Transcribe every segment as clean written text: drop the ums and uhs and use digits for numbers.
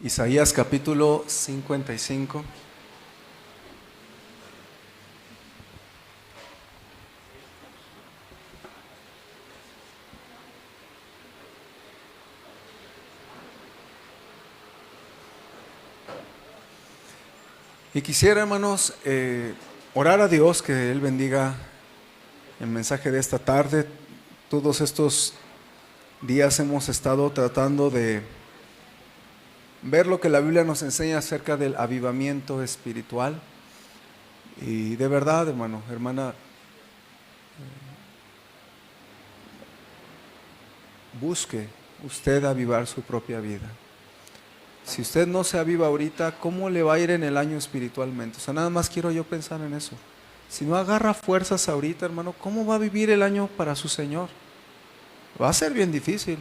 Isaías capítulo 55. Y quisiera, hermanos, orar a Dios que Él bendiga el mensaje de esta tarde. Todos estos días hemos estado tratando de ver lo que la Biblia nos enseña acerca del avivamiento espiritual. Y de verdad, hermano, hermana, busque usted avivar su propia vida. Si usted no se aviva ahorita, ¿cómo le va a ir en el año espiritualmente? O sea, nada más quiero yo pensar en eso. Si no agarra fuerzas ahorita, hermano, ¿cómo va a vivir el año para su Señor? Va a ser bien difícil.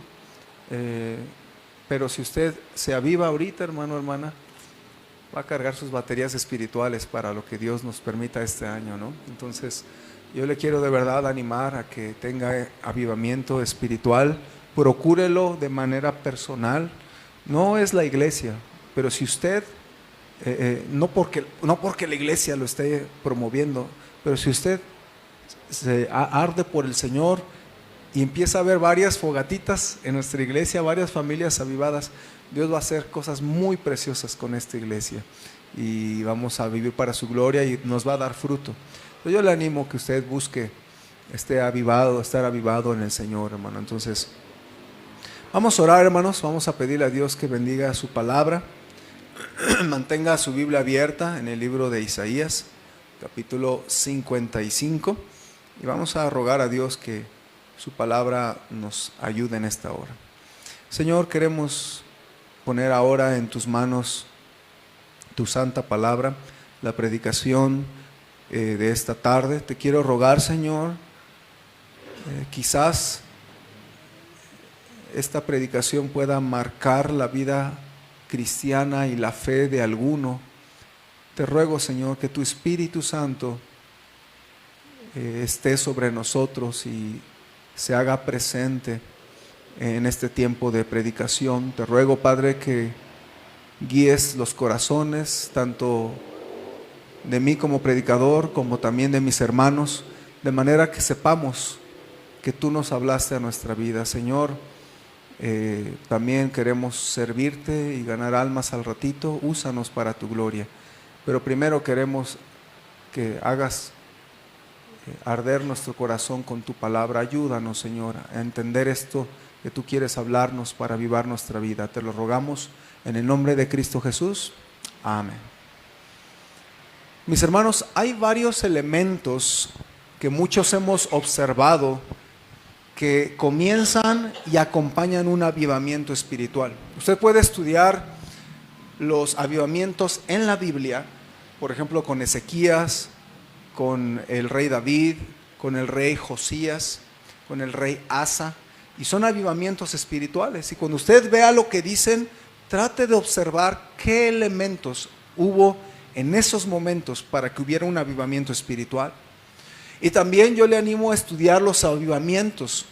Pero si usted se aviva ahorita, hermano, hermana, va a cargar sus baterías espirituales para lo que Dios nos permita este año, ¿no? Entonces, yo le quiero de verdad animar a que tenga avivamiento espiritual. Procúrelo de manera personal. No es la iglesia, pero si usted, no porque la iglesia lo esté promoviendo, pero si usted se arde por el Señor y empieza a ver varias fogatitas en nuestra iglesia, varias familias avivadas, Dios va a hacer cosas muy preciosas con esta iglesia y vamos a vivir para su gloria y nos va a dar fruto. Entonces yo le animo que usted busque estar avivado en el Señor, hermano. Entonces vamos a orar, hermanos, vamos a pedirle a Dios que bendiga su palabra. Mantenga su Biblia abierta en el libro de Isaías, capítulo 55, y vamos a rogar a Dios que su palabra nos ayude en esta hora. Señor, queremos poner ahora en tus manos tu santa palabra, la predicación de esta tarde. Te quiero rogar, Señor, quizás esta predicación pueda marcar la vida cristiana y la fe de alguno. Te ruego, Señor, que tu Espíritu Santo esté sobre nosotros y se haga presente en este tiempo de predicación. Te ruego, Padre, que guíes los corazones, tanto de mí como predicador, como también de mis hermanos, de manera que sepamos que tú nos hablaste a nuestra vida, Señor. También queremos servirte y ganar almas al ratito. Úsanos para tu gloria, pero primero queremos que hagas arder nuestro corazón con tu palabra. Ayúdanos, Señor, a entender esto que tú quieres hablarnos para avivar nuestra vida. Te lo rogamos en el nombre de Cristo Jesús. Amén. Mis hermanos, hay varios elementos que muchos hemos observado que comienzan y acompañan un avivamiento espiritual. Usted puede estudiar los avivamientos en la Biblia, por ejemplo, con Ezequías, con el rey David, con el rey Josías, con el rey Asa, y son avivamientos espirituales. Y cuando usted vea lo que dicen, trate de observar qué elementos hubo en esos momentos para que hubiera un avivamiento espiritual. Y también yo le animo a estudiar los avivamientos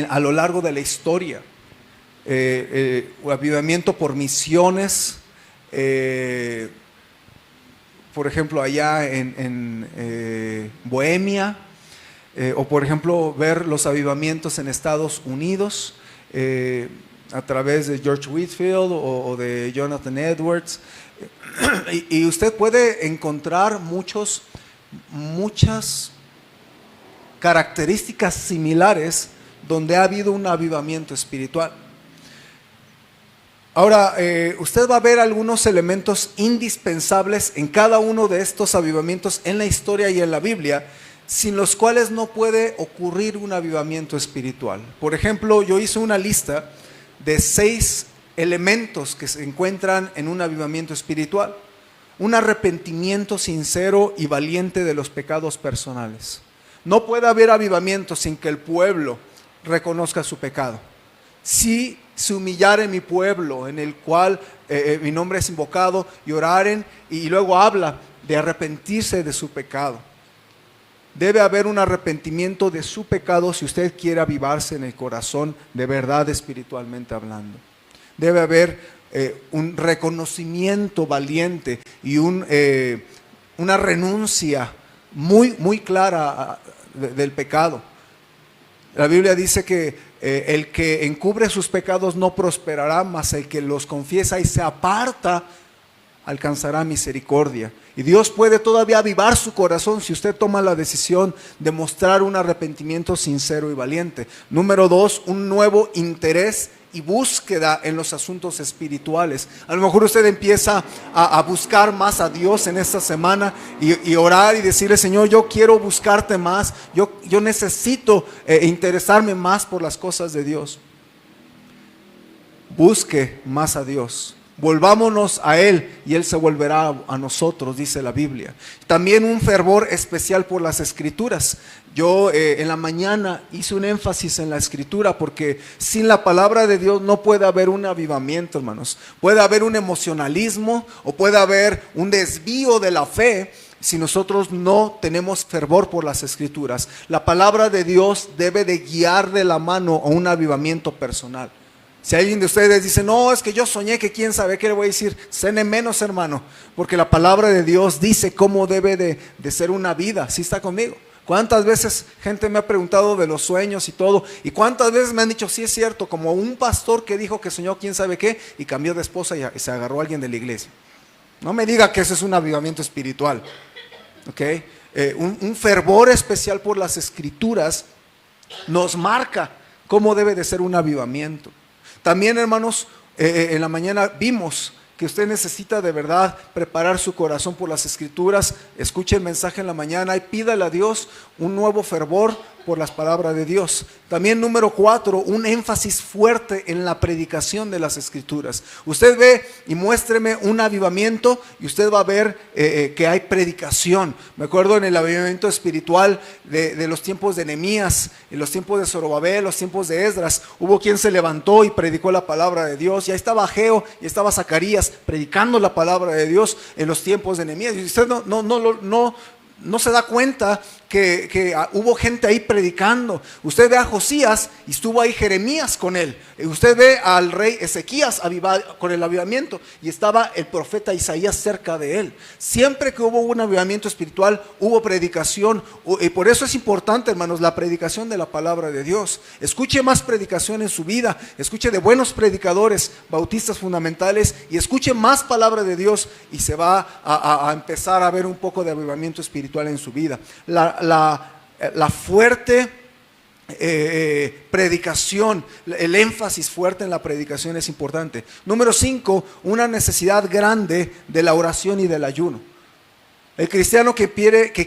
a lo largo de la historia. Avivamiento por misiones, por ejemplo allá en Bohemia, o por ejemplo ver los avivamientos en Estados Unidos a través de George Whitefield o de Jonathan Edwards. Y usted puede encontrar muchas características similares donde ha habido un avivamiento espiritual. Ahora, usted va a ver algunos elementos indispensables en cada uno de estos avivamientos en la historia y en la Biblia, sin los cuales no puede ocurrir un avivamiento espiritual. Por ejemplo, yo hice una lista de 6 elementos que se encuentran en un avivamiento espiritual. Un arrepentimiento sincero y valiente de los pecados personales. No puede haber avivamiento sin que el pueblo reconozca su pecado. Si se humillare mi pueblo, en el cual mi nombre es invocado, y oraren, y luego habla de arrepentirse de su pecado. Debe haber un arrepentimiento de su pecado si usted quiere avivarse en el corazón de verdad espiritualmente hablando. Debe haber un reconocimiento valiente y una renuncia muy clara del pecado. La Biblia dice que el que encubre sus pecados no prosperará, mas el que los confiesa y se aparta alcanzará misericordia. Y Dios puede todavía avivar su corazón si usted toma la decisión de mostrar un arrepentimiento sincero y valiente. Número 2, un nuevo interés y búsqueda en los asuntos espirituales. A lo mejor usted empieza a buscar más a Dios en esta semana y orar y decirle: Señor, yo quiero buscarte más, yo necesito interesarme más por las cosas de Dios. Busque más a Dios. Volvámonos a Él y Él se volverá a nosotros, dice la Biblia. También un fervor especial por las Escrituras. Yo en la mañana hice un énfasis en la Escritura, porque sin la palabra de Dios no puede haber un avivamiento, hermanos. Puede haber un emocionalismo o puede haber un desvío de la fe si nosotros no tenemos fervor por las Escrituras. La palabra de Dios debe de guiar de la mano a un avivamiento personal. Si alguien de ustedes dice: no, es que yo soñé que quién sabe qué, le voy a decir: cene menos, hermano, porque la palabra de Dios dice cómo debe de ser una vida. ¿Sí está conmigo? ¿Cuántas veces gente me ha preguntado de los sueños y todo? ¿Y cuántas veces me han dicho: sí es cierto? Como un pastor que dijo que soñó quién sabe qué y cambió de esposa y se agarró a alguien de la iglesia. No me diga que eso es un avivamiento espiritual. ¿Okay? Un fervor especial por las Escrituras nos marca cómo debe de ser un avivamiento. También, hermanos, en la mañana vimos que usted necesita de verdad preparar su corazón por las Escrituras. Escuche el mensaje en la mañana y pídale a Dios un nuevo fervor por las palabras de Dios. También número 4, un énfasis fuerte en la predicación de las Escrituras. Usted ve y muéstreme un avivamiento y usted va a ver que hay predicación. Me acuerdo en el avivamiento espiritual de los tiempos de Nehemías, en los tiempos de Zorobabel, los tiempos de Esdras. Hubo quien se levantó y predicó la palabra de Dios. Y ahí estaba Ageo y estaba Zacarías predicando la palabra de Dios en los tiempos de Nehemías. Y usted no se da cuenta que hubo gente ahí predicando. Usted ve a Josías y estuvo ahí Jeremías con él. Usted ve al rey Ezequías con el avivamiento y estaba el profeta Isaías cerca de él. Siempre que hubo un avivamiento espiritual, hubo predicación. Y por eso es importante, hermanos, la predicación de la palabra de Dios. Escuche más predicación en su vida. Escuche de buenos predicadores, bautistas fundamentales, y escuche más palabra de Dios y se va a empezar a ver un poco de avivamiento espiritual en su vida. La fuerte predicación, el énfasis fuerte en la predicación es importante. Número 5, una necesidad grande de la oración y del ayuno. El cristiano que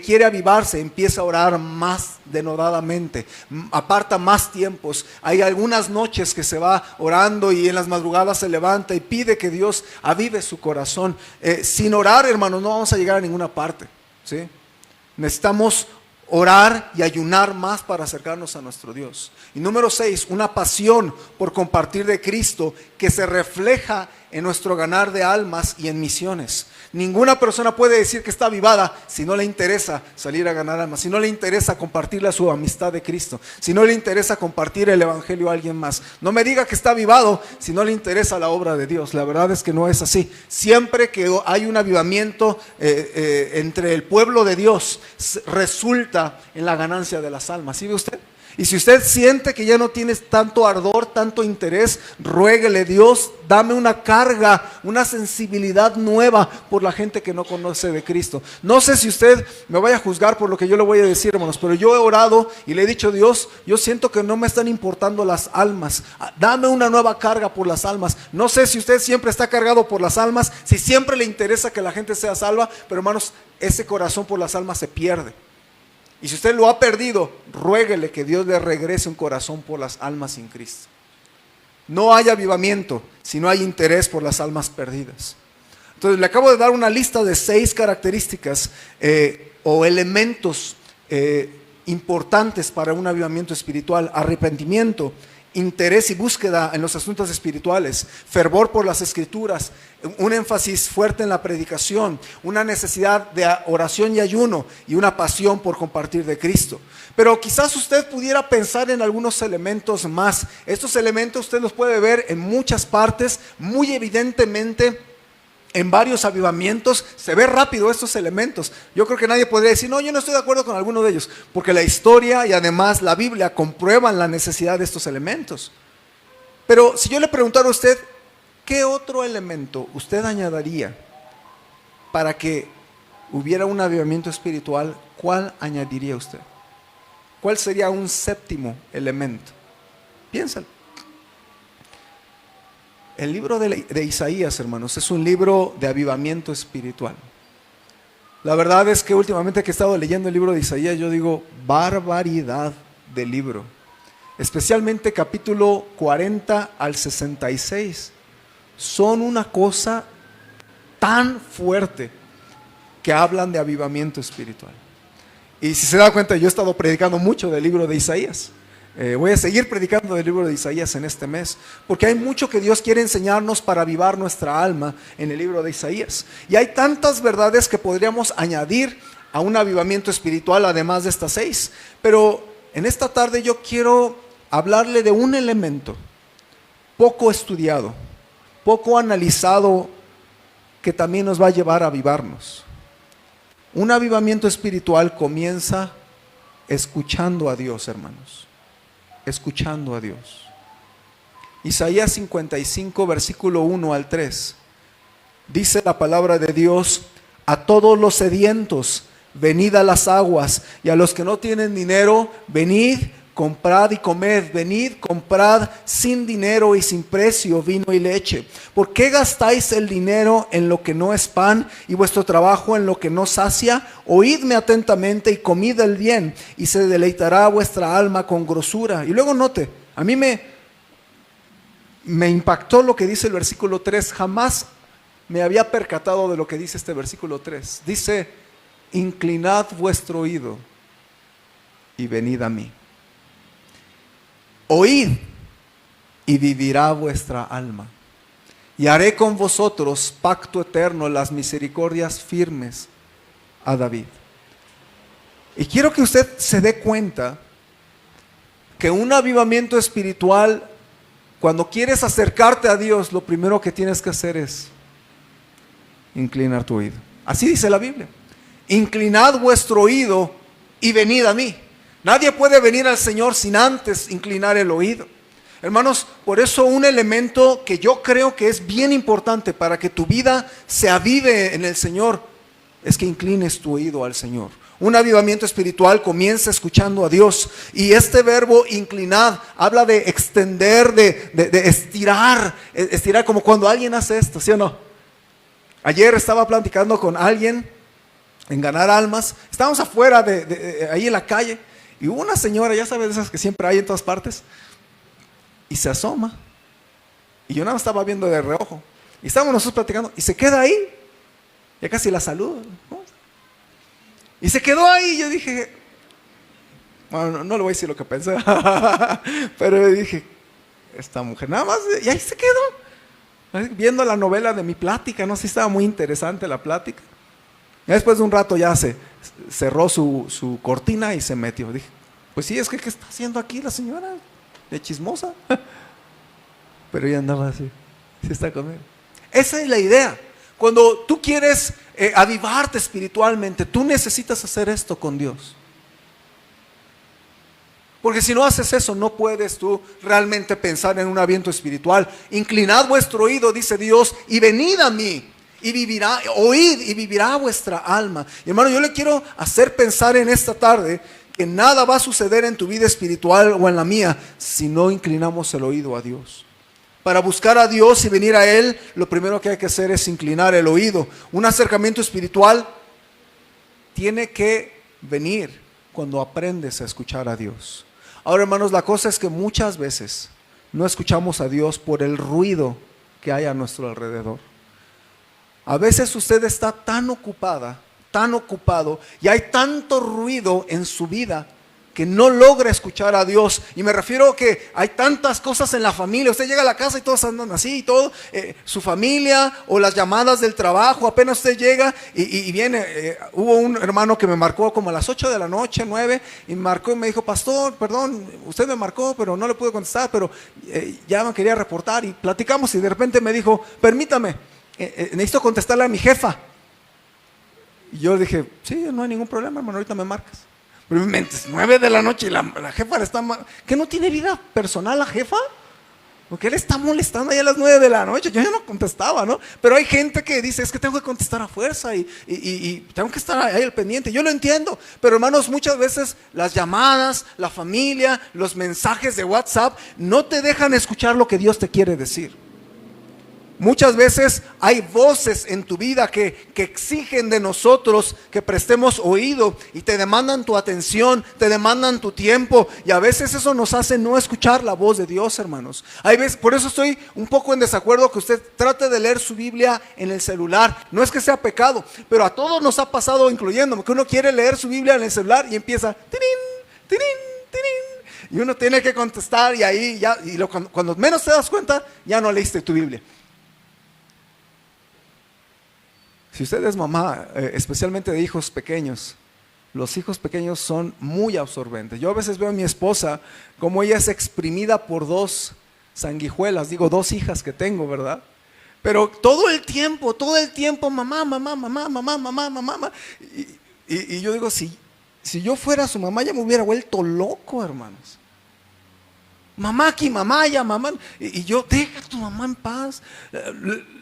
quiere avivarse empieza a orar más denodadamente, aparta más tiempos. Hay algunas noches que se va orando y en las madrugadas se levanta y pide que Dios avive su corazón. Sin orar, hermanos, no vamos a llegar a ninguna parte, ¿sí? Necesitamos orar y ayunar más para acercarnos a nuestro Dios. Y número 6, una pasión por compartir de Cristo que se refleja en nuestro ganar de almas y en misiones. Ninguna persona puede decir que está avivada si no le interesa salir a ganar almas, si no le interesa compartirle su amistad de Cristo, si no le interesa compartir el evangelio a alguien más. No me diga que está avivado si no le interesa la obra de Dios. La verdad es que no es así. Siempre que hay un avivamiento entre el pueblo de Dios, resulta en la ganancia de las almas. ¿Sí ve usted? Y si usted siente que ya no tienes tanto ardor, tanto interés, ruéguele: Dios, dame una carga, una sensibilidad nueva por la gente que no conoce de Cristo. No sé si usted me vaya a juzgar por lo que yo le voy a decir, hermanos, pero yo he orado y le he dicho: Dios, yo siento que no me están importando las almas. Dame una nueva carga por las almas. No sé si usted siempre está cargado por las almas, si siempre le interesa que la gente sea salva, pero hermanos, ese corazón por las almas se pierde. Y si usted lo ha perdido, ruéguele que Dios le regrese un corazón por las almas sin Cristo. No hay avivamiento si no hay interés por las almas perdidas. Entonces le acabo de dar una lista de 6 características o elementos importantes para un avivamiento espiritual: arrepentimiento, interés y búsqueda en los asuntos espirituales, fervor por las escrituras, un énfasis fuerte en la predicación, una necesidad de oración y ayuno y una pasión por compartir de Cristo. Pero quizás usted pudiera pensar en algunos elementos más. Estos elementos usted los puede ver en muchas partes, muy evidentemente en varios avivamientos. Se ve rápido estos elementos. Yo creo que nadie podría decir, no, yo no estoy de acuerdo con alguno de ellos, porque la historia y además la Biblia comprueban la necesidad de estos elementos. Pero si yo le preguntara a usted, ¿qué otro elemento usted añadiría para que hubiera un avivamiento espiritual? ¿Cuál añadiría usted? ¿Cuál sería un séptimo elemento? Piénsalo. El libro de Isaías, hermanos, es un libro de avivamiento espiritual. La verdad es que últimamente que he estado leyendo el libro de Isaías, yo digo, barbaridad de libro. Especialmente capítulo 40 al 66. Son una cosa tan fuerte que hablan de avivamiento espiritual. Y si se da cuenta, yo he estado predicando mucho del libro de Isaías. Voy a seguir predicando del libro de Isaías en este mes, porque hay mucho que Dios quiere enseñarnos para avivar nuestra alma en el libro de Isaías. Y hay tantas verdades que podríamos añadir a un avivamiento espiritual, además de estas 6. Pero en esta tarde yo quiero hablarle de un elemento poco estudiado, poco analizado, que también nos va a llevar a avivarnos. Un avivamiento espiritual comienza escuchando a Dios, hermanos. Escuchando a Dios. Isaías 55, versículo 1 al 3. Dice la palabra de Dios: a todos los sedientos, venid a las aguas, y a los que no tienen dinero, venid, comprad y comed. Venid, comprad sin dinero y sin precio vino y leche. ¿Por qué gastáis el dinero en lo que no es pan y vuestro trabajo en lo que no sacia? Oídme atentamente y comid el bien, y se deleitará vuestra alma con grosura. Y luego note, a mí me impactó lo que dice el versículo 3. Jamás me había percatado de lo que dice este versículo 3. Dice: inclinad vuestro oído y venid a mí. Oíd y vivirá vuestra alma, y haré con vosotros pacto eterno, las misericordias firmes a David. Y quiero que usted se dé cuenta que un avivamiento espiritual, cuando quieres acercarte a Dios, lo primero que tienes que hacer es inclinar tu oído. Así dice la Biblia: inclinad vuestro oído y venid a mí. Nadie puede venir al Señor sin antes inclinar el oído. Hermanos, por eso un elemento que yo creo que es bien importante para que tu vida se avive en el Señor es que inclines tu oído al Señor. Un avivamiento espiritual comienza escuchando a Dios. Y este verbo inclinar habla de extender, de estirar. Estirar como cuando alguien hace esto, ¿sí o no? Ayer estaba platicando con alguien en Ganar Almas. Estábamos afuera ahí en la calle. Y hubo una señora, ya sabes, esas que siempre hay en todas partes, y se asoma. Y yo nada más estaba viendo de reojo. Y estábamos nosotros platicando, y se queda ahí. Ya casi la saludo. Y se quedó ahí. Yo dije, bueno, no le voy a decir lo que pensé, pero dije, esta mujer nada más, y ahí se quedó, viendo la novela de mi plática. No sé si estaba muy interesante la plática. Y después de un rato ya se cerró su cortina y se metió. Dije, pues sí, es que ¿qué está haciendo aquí la señora? De chismosa. Pero ella andaba así, sí está conmigo. Esa es la idea. Cuando tú quieres avivarte espiritualmente, tú necesitas hacer esto con Dios. Porque si no haces eso, no puedes tú realmente pensar en un avivamiento espiritual. Inclinad vuestro oído, dice Dios, y venid a mí. Y vivirá, oíd y vivirá vuestra alma. Y hermano, yo le quiero hacer pensar en esta tarde que nada va a suceder en tu vida espiritual o en la mía si no inclinamos el oído a Dios. Para buscar a Dios y venir a Él, lo primero que hay que hacer es inclinar el oído. Un acercamiento espiritual tiene que venir cuando aprendes a escuchar a Dios. Ahora, hermanos, la cosa es que muchas veces no escuchamos a Dios por el ruido que hay a nuestro alrededor. A veces usted está tan ocupada, tan ocupado, y hay tanto ruido en su vida que no logra escuchar a Dios. Y me refiero a que hay tantas cosas en la familia. Usted llega a la casa y todos andan así y todo. Su familia o las llamadas del trabajo, apenas usted llega y viene. Hubo un hermano que me marcó como a las 8 de la noche, 9, y me marcó y me dijo: pastor, perdón, usted me marcó, pero no le pude contestar, pero ya me quería reportar. Y platicamos y de repente me dijo: permítame, necesito contestarle a mi jefa. Y yo dije: sí, no hay ningún problema, hermano, ahorita me marcas. Pero en mi mente es 9 de la noche y la jefa le está... ¿Que no tiene vida personal la jefa? Porque él está molestando ahí a las 9 de la noche. Yo ya no contestaba, ¿no? Pero hay gente que dice: es que tengo que contestar a fuerza y tengo que estar ahí al pendiente. Yo lo entiendo, pero hermanos, muchas veces las llamadas, la familia, los mensajes de WhatsApp no te dejan escuchar lo que Dios te quiere decir. Muchas veces hay voces en tu vida que exigen de nosotros que prestemos oído y te demandan tu atención, te demandan tu tiempo, y a veces eso nos hace no escuchar la voz de Dios, hermanos. Hay veces, por eso estoy un poco en desacuerdo que usted trate de leer su Biblia en el celular. No es que sea pecado, pero a todos nos ha pasado, incluyéndome, que uno quiere leer su Biblia en el celular y empieza tirín, tirín, tirín, y uno tiene que contestar, y ahí ya, cuando menos te das cuenta, ya no leíste tu Biblia. Si usted es mamá, especialmente de hijos pequeños, los hijos pequeños son muy absorbentes. Yo a veces veo a mi esposa como ella es exprimida por 2 sanguijuelas, digo 2 hijas que tengo, ¿verdad? Pero todo el tiempo, mamá, mamá, mamá, mamá, mamá, mamá. Y yo digo, si yo fuera su mamá, ya me hubiera vuelto loco, hermanos. Mamá aquí, mamá allá, mamá. Y yo: deja a tu mamá en paz.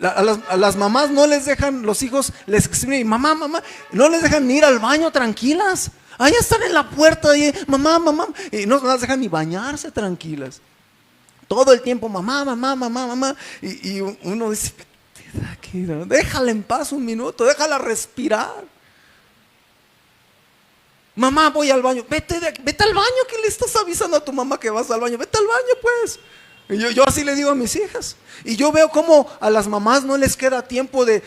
A las mamás no les dejan, los hijos les exprimen: mamá, mamá, no les dejan ni ir al baño tranquilas. Ahí están en la puerta, y, mamá, mamá, y no las dejan ni bañarse tranquilas. Todo el tiempo, mamá, mamá, mamá, mamá. Y uno dice: déjala en paz un minuto, déjala respirar. Mamá, voy al baño. Vete al baño, que le estás avisando a tu mamá que vas al baño. Vete al baño, pues. Y yo así le digo a mis hijas. Y yo veo cómo a las mamás no les queda tiempo de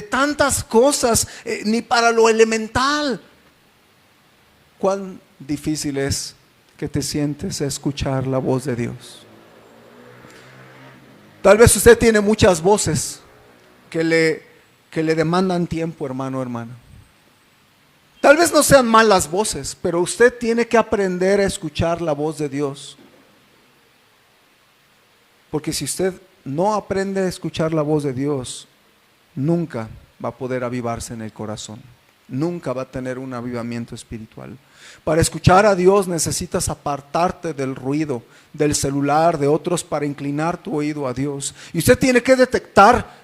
tantas cosas, ni para lo elemental. Cuán difícil es que te sientes a escuchar la voz de Dios. Tal vez usted tiene muchas voces que le demandan tiempo, hermano, hermana. Tal vez no sean malas voces, pero usted tiene que aprender a escuchar la voz de Dios. Porque si usted no aprende a escuchar la voz de Dios, nunca va a poder avivarse en el corazón. Nunca va a tener un avivamiento espiritual. Para escuchar a Dios necesitas apartarte del ruido, del celular, de otros, para inclinar tu oído a Dios. Y usted tiene que detectar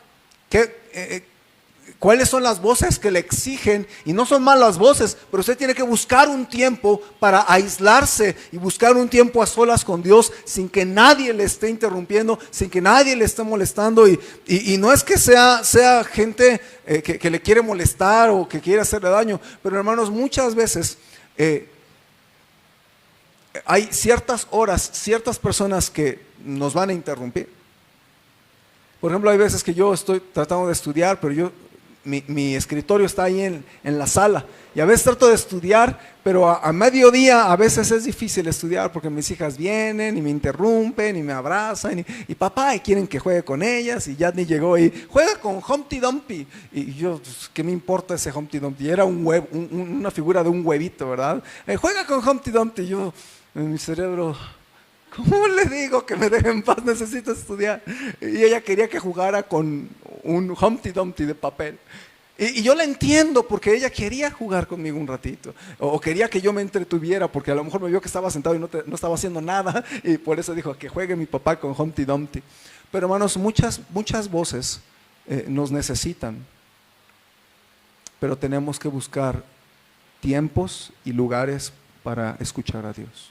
cuáles son las voces que le exigen, y no son malas voces, pero usted tiene que buscar un tiempo para aislarse y buscar un tiempo a solas con Dios, sin que nadie le esté interrumpiendo, sin que nadie le esté molestando. Y no es que sea gente que le quiere molestar o que quiere hacerle daño, pero hermanos, muchas veces hay ciertas horas, ciertas personas que nos van a interrumpir. Por ejemplo, hay veces que yo estoy tratando de estudiar, pero mi escritorio está ahí en la sala, y a veces trato de estudiar, pero a mediodía a veces es difícil estudiar porque mis hijas vienen y me interrumpen y me abrazan y papá, y quieren que juegue con ellas, y ya ni llegó y juega con Humpty Dumpty, y yo, pues, ¿qué me importa ese Humpty Dumpty? Era un huevo, una figura de un huevito, ¿verdad? Juega con Humpty Dumpty. Y yo, en mi cerebro, ¿cómo le digo que me deje en paz? Necesito estudiar. Y ella quería que jugara con un Humpty Dumpty de papel. Y yo la entiendo, porque ella quería jugar conmigo un ratito, o quería que yo me entretuviera, porque a lo mejor me vio que estaba sentado y no estaba haciendo nada, y por eso dijo: que juegue mi papá con Humpty Dumpty. Pero hermanos, muchas voces nos necesitan, pero tenemos que buscar tiempos y lugares para escuchar a Dios.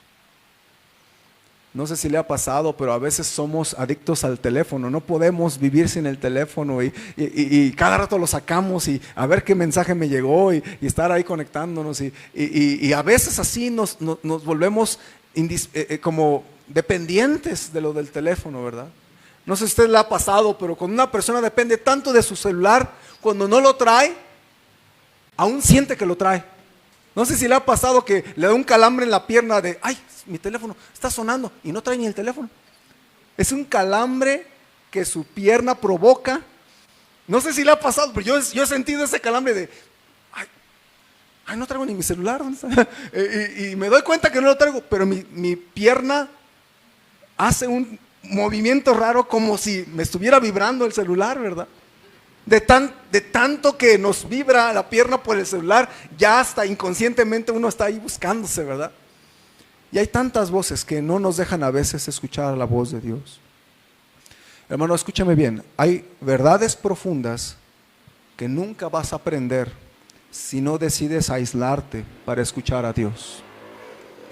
No sé si le ha pasado, pero a veces somos adictos al teléfono. No podemos vivir sin el teléfono, y cada rato lo sacamos y a ver qué mensaje me llegó, y estar ahí conectándonos. Y a veces así nos volvemos como dependientes de lo del teléfono, ¿verdad? No sé si a usted le ha pasado, pero cuando una persona depende tanto de su celular, cuando no lo trae, aún siente que lo trae. No sé si le ha pasado que le da un calambre en la pierna de, ay, mi teléfono está sonando y no trae ni el teléfono. Es un calambre que su pierna provoca. No sé si le ha pasado, pero yo he sentido ese calambre de, ay, no traigo ni mi celular. y me doy cuenta que no lo traigo, pero mi pierna hace un movimiento raro como si me estuviera vibrando el celular, ¿verdad? De tanto que nos vibra la pierna por el celular, ya hasta inconscientemente uno está ahí buscándose, ¿verdad? Y hay tantas voces que no nos dejan a veces escuchar la voz de Dios. Hermano, escúchame bien, hay verdades profundas que nunca vas a aprender si no decides aislarte para escuchar a Dios.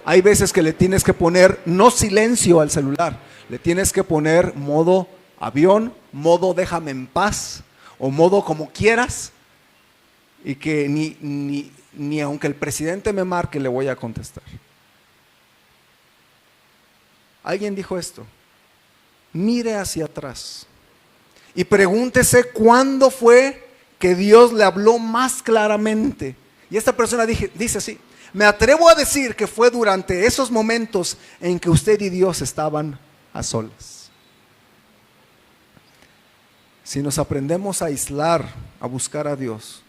Hay veces que le tienes que poner no silencio al celular, le tienes que poner modo avión, modo déjame en paz, o modo como quieras, y que ni aunque el presidente me marque le voy a contestar. Alguien dijo esto: mire hacia atrás y pregúntese cuándo fue que Dios le habló más claramente. Y esta persona dice así: me atrevo a decir que fue durante esos momentos en que usted y Dios estaban a solas. Si nos aprendemos a aislar, a buscar a Dios,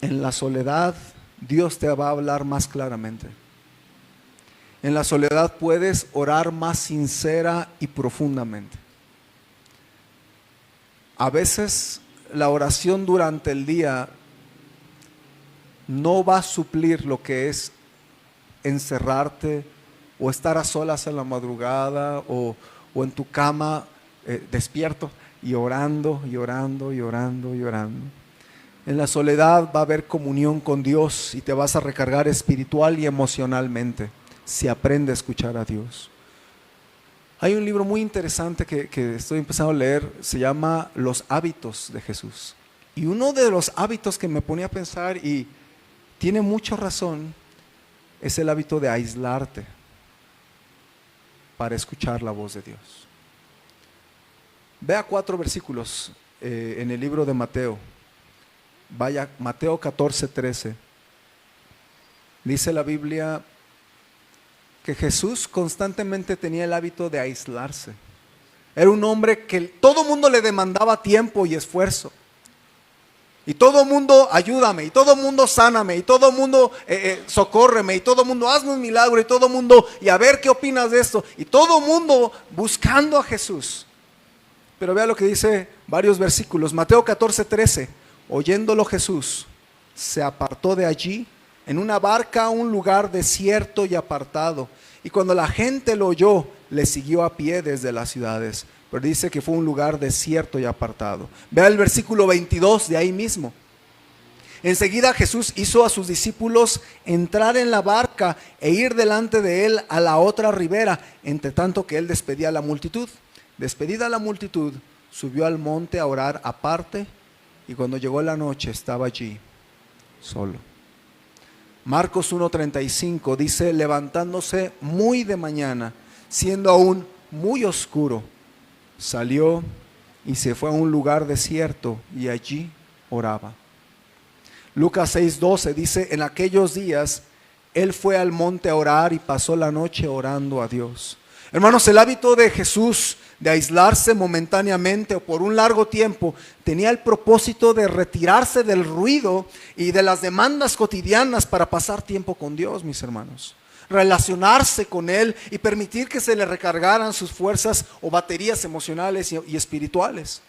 en la soledad Dios te va a hablar más claramente. En la soledad puedes orar más sincera y profundamente. A veces la oración durante el día no va a suplir lo que es encerrarte o estar a solas en la madrugada o en tu cama despierto y orando y orando y orando y orando. En la soledad va a haber comunión con Dios y te vas a recargar espiritual y emocionalmente si aprendes a escuchar a Dios. Hay un libro muy interesante que estoy empezando a leer, se llama Los hábitos de Jesús. Y uno de los hábitos que me ponía a pensar, y tiene mucha razón, es el hábito de aislarte para escuchar la voz de Dios. Vea 4 versículos en el libro de Mateo. Vaya, Mateo 14:13. Dice la Biblia que Jesús constantemente tenía el hábito de aislarse. Era un hombre que todo mundo le demandaba tiempo y esfuerzo. Y todo mundo ayúdame, y todo mundo sáname, y todo mundo socórreme, y todo mundo hazme un milagro, y todo mundo, y a ver qué opinas de esto. Y todo mundo buscando a Jesús. Pero vea lo que dice varios versículos. Mateo 14:13. Oyéndolo Jesús, se apartó de allí en una barca a un lugar desierto y apartado. Y cuando la gente lo oyó, le siguió a pie desde las ciudades. Pero dice que fue un lugar desierto y apartado. Vea el versículo 22 de ahí mismo. Enseguida Jesús hizo a sus discípulos entrar en la barca e ir delante de él a la otra ribera, entre tanto que él despedía a la multitud. Despedida la multitud, subió al monte a orar aparte, y cuando llegó la noche estaba allí solo. Marcos 1:35 dice: levantándose muy de mañana, siendo aún muy oscuro, salió y se fue a un lugar desierto y allí oraba. Lucas 6:12 dice: en aquellos días él fue al monte a orar y pasó la noche orando a Dios. Hermanos, el hábito de Jesús de aislarse momentáneamente o por un largo tiempo tenía el propósito de retirarse del ruido y de las demandas cotidianas para pasar tiempo con Dios, mis hermanos. Relacionarse con Él y permitir que se le recargaran sus fuerzas o baterías emocionales y espirituales.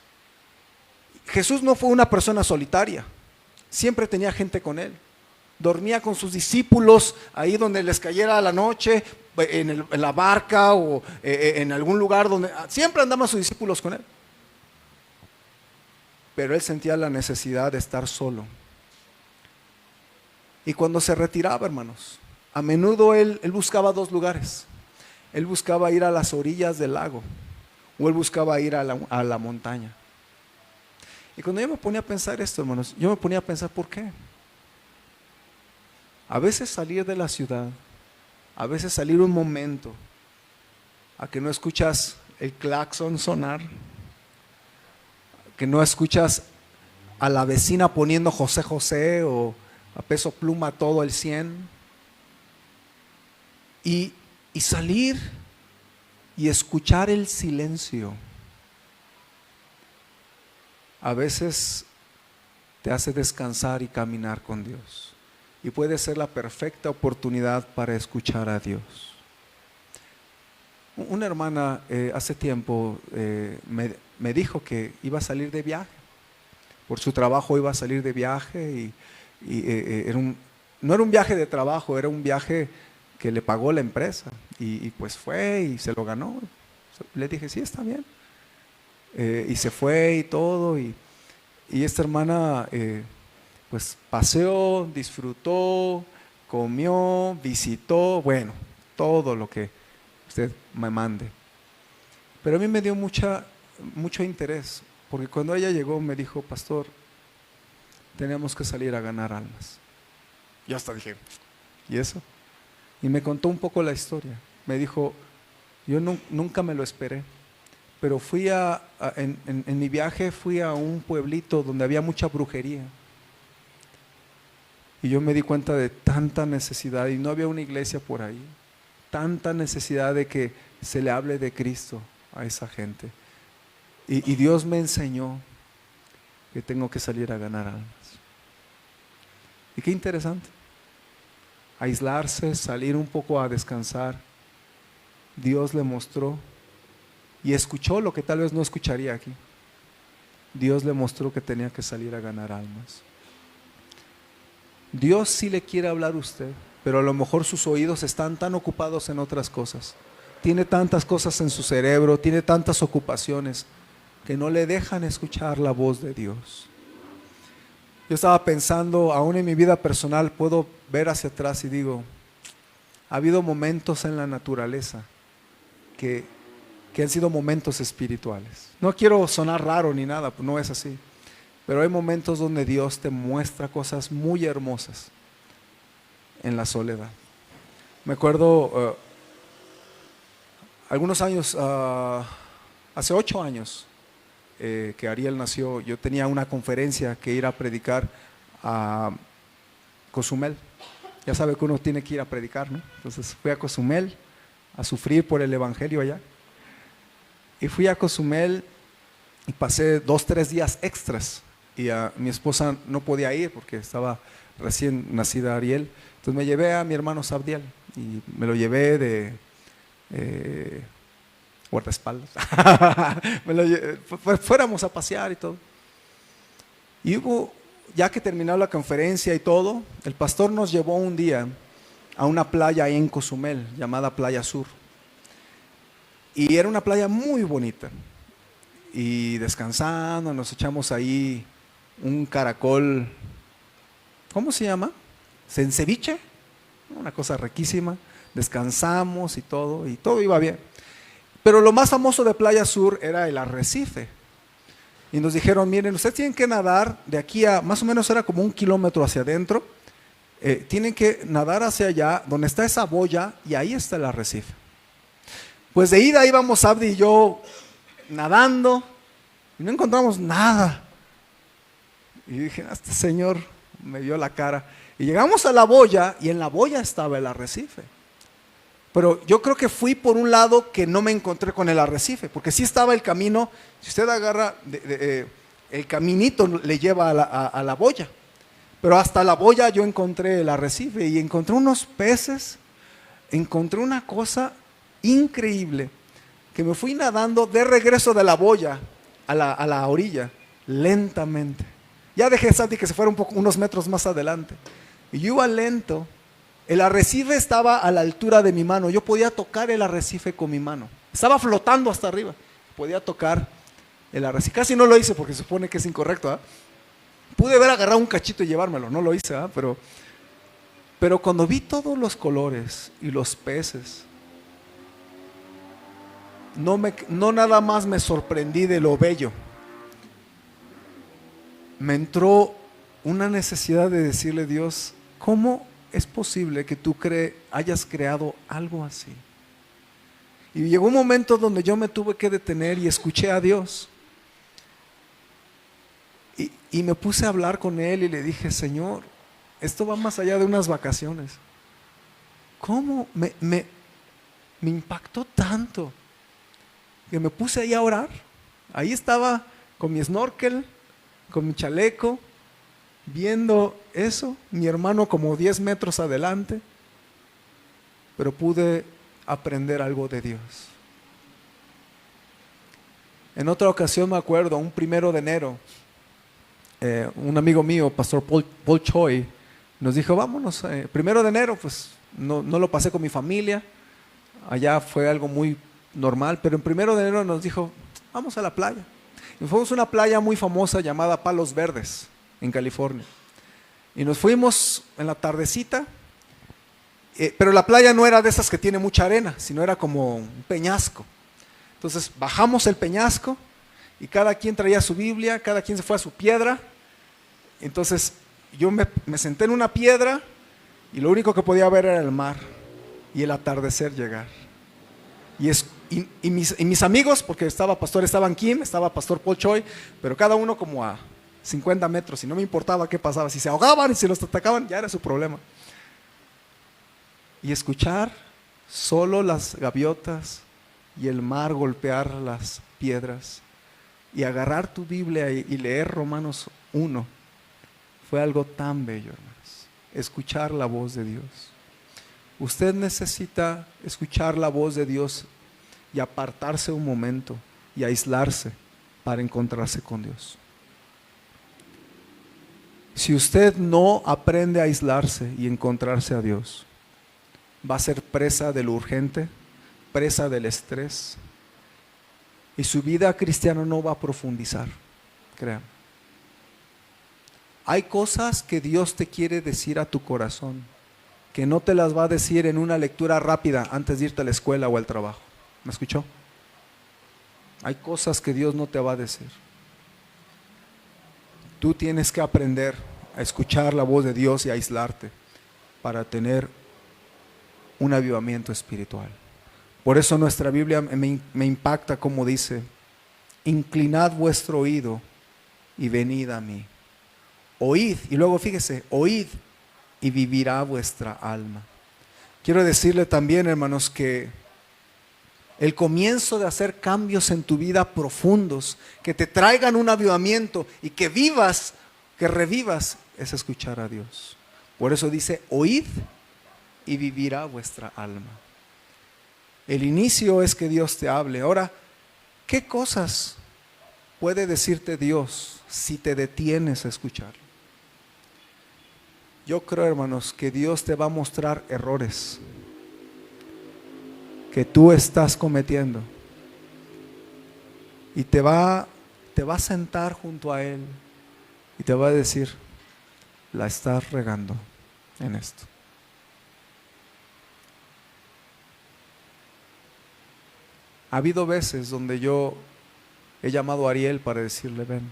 Jesús no fue una persona solitaria, siempre tenía gente con Él. Dormía con sus discípulos ahí donde les cayera la noche, en la barca o en algún lugar donde siempre andaban sus discípulos con Él. Pero Él sentía la necesidad de estar solo. Y cuando se retiraba, hermanos, a menudo él buscaba 2 lugares. Él buscaba ir a las orillas del lago, o él buscaba ir a la montaña. Y cuando yo me ponía a pensar esto, hermanos, yo me ponía a pensar, ¿por qué? A veces salir de la ciudad, a veces salir un momento a que no escuchas el claxon sonar, que no escuchas a la vecina poniendo José José o a peso pluma todo el 100, y salir y escuchar el silencio. A veces te hace descansar y caminar con Dios, y puede ser la perfecta oportunidad para escuchar a Dios. Una hermana hace tiempo me dijo que iba a salir de viaje. Por su trabajo iba a salir de viaje y no era un viaje de trabajo, era un viaje que le pagó la empresa, y pues fue y se lo ganó. Le dije, sí, está bien. Y se fue y todo, y esta hermana pues paseó, disfrutó, comió, visitó, bueno, todo lo que usted me mande. Pero a mí me dio mucho interés, porque cuando ella llegó me dijo, pastor, tenemos que salir a ganar almas. Yo hasta dije, ¿y eso? Y me contó un poco la historia. Me dijo, yo nunca me lo esperé, pero fui en mi viaje fui a un pueblito donde había mucha brujería. Y yo me di cuenta de tanta necesidad, y no había una iglesia por ahí, tanta necesidad de que se le hable de Cristo a esa gente. Y Dios me enseñó que tengo que salir a ganar almas. Y qué interesante. Aislarse, salir un poco a descansar. Dios le mostró y escuchó lo que tal vez no escucharía aquí. Dios le mostró que tenía que salir a ganar almas. Dios sí le quiere hablar a usted, pero a lo mejor sus oídos están tan ocupados en otras cosas. Tiene tantas cosas en su cerebro, tiene tantas ocupaciones que no le dejan escuchar la voz de Dios. Yo estaba pensando, aún en mi vida personal, puedo ver hacia atrás y digo, ha habido momentos en la naturaleza que han sido momentos espirituales. No quiero sonar raro ni nada, no es así. Pero hay momentos donde Dios te muestra cosas muy hermosas en la soledad. Me acuerdo, algunos años, hace 8 años que Ariel nació, yo tenía una conferencia que ir a predicar a Cozumel. Ya sabe que uno tiene que ir a predicar, ¿no? Entonces fui a Cozumel a sufrir por el evangelio allá. Y fui a Cozumel y pasé 2-3 días extras. Y mi esposa no podía ir porque estaba recién nacida Ariel. Entonces me llevé a mi hermano Sabdiel y me lo llevé de guardaespaldas. Fuéramos a pasear y todo. Y ya que terminó la conferencia y todo, el pastor nos llevó un día a una playa ahí en Cozumel llamada Playa Sur. Y era una playa muy bonita. Y descansando, nos echamos ahí un caracol, ¿cómo se llama? ¿En ceviche? Una cosa riquísima. Descansamos y todo iba bien. Pero lo más famoso de Playa Sur era el arrecife. Y nos dijeron, miren, ustedes tienen que nadar de aquí a, más o menos era como 1 kilómetro hacia adentro, tienen que nadar hacia allá, donde está esa boya, y ahí está el arrecife. Pues de ida íbamos Abdi y yo nadando, y no encontramos nada. Y dije, este señor me vio la cara. Y llegamos a la boya, y en la boya estaba el arrecife. Pero yo creo que fui por un lado que no me encontré con el arrecife, porque sí estaba el camino. Si usted agarra, el caminito le lleva a la boya, pero hasta la boya yo encontré el arrecife y encontré unos peces, encontré una cosa increíble, que me fui nadando de regreso de la boya a la orilla, lentamente. Ya dejé a Santi que se fuera unos metros más adelante, y yo iba lento. El arrecife estaba a la altura de mi mano. Yo podía tocar el arrecife con mi mano. Estaba flotando hasta arriba. Podía tocar el arrecife. Casi no lo hice porque se supone que es incorrecto, ¿eh? Pude haber agarrado un cachito y llevármelo. No lo hice, ¿eh? Pero cuando vi todos los colores y los peces, no nada más me sorprendí de lo bello. Me entró una necesidad de decirle a Dios, ¿cómo es posible que tú hayas creado algo así? Y llegó un momento donde yo me tuve que detener y escuché a Dios. Y me puse a hablar con Él y le dije, Señor, esto va más allá de unas vacaciones. ¿Cómo me impactó tanto que me puse ahí a orar? Ahí estaba con mi snorkel, con mi chaleco, viendo eso, mi hermano como 10 metros adelante, pero pude aprender algo de Dios. En otra ocasión me acuerdo, un 1 de enero, un amigo mío, Pastor Paul Choi, nos dijo, vámonos, 1 de enero, pues no lo pasé con mi familia, allá fue algo muy normal, pero en 1 de enero nos dijo, vamos a la playa. Y fuimos a una playa muy famosa llamada Palos Verdes, en California. Y nos fuimos en la tardecita, pero la playa no era de esas que tiene mucha arena, sino era como un peñasco. Entonces bajamos el peñasco y cada quien traía su Biblia, cada quien se fue a su piedra. Entonces yo me senté en una piedra y lo único que podía ver era el mar y el atardecer llegar. Y mis amigos, porque estaban Kim, estaba Pastor Paul Choi, pero cada uno como a 50 metros y no me importaba qué pasaba, si se ahogaban y si los atacaban ya era su problema. Y escuchar solo las gaviotas y el mar golpear las piedras y agarrar tu Biblia y leer Romanos 1 fue algo tan bello, hermanos. Escuchar la voz de Dios. Usted necesita escuchar la voz de Dios y apartarse un momento y aislarse para encontrarse con Dios. Si usted no aprende a aislarse y encontrarse a Dios, va a ser presa de lo urgente, presa del estrés, y su vida cristiana no va a profundizar, créanme. Hay cosas que Dios te quiere decir a tu corazón, que no te las va a decir en una lectura rápida antes de irte a la escuela o al trabajo. ¿Me escuchó? Hay cosas que Dios no te va a decir. Tú tienes que aprender a escuchar la voz de Dios y a aislarte para tener un avivamiento espiritual. Por eso nuestra Biblia me impacta como dice, inclinad vuestro oído y venid a mí. Oíd, y luego fíjese, oíd y vivirá vuestra alma. Quiero decirle también, hermanos, que el comienzo de hacer cambios en tu vida profundos, que te traigan un avivamiento y que vivas, que revivas, es escuchar a Dios. Por eso dice, oíd y vivirá vuestra alma. El inicio es que Dios te hable. Ahora, ¿qué cosas puede decirte Dios si te detienes a escucharlo? Yo creo, hermanos, que Dios te va a mostrar errores que tú estás cometiendo y te va a sentar junto a Él y te va a decir, la estás regando en esto. Ha habido veces donde yo he llamado a Ariel para decirle, ven,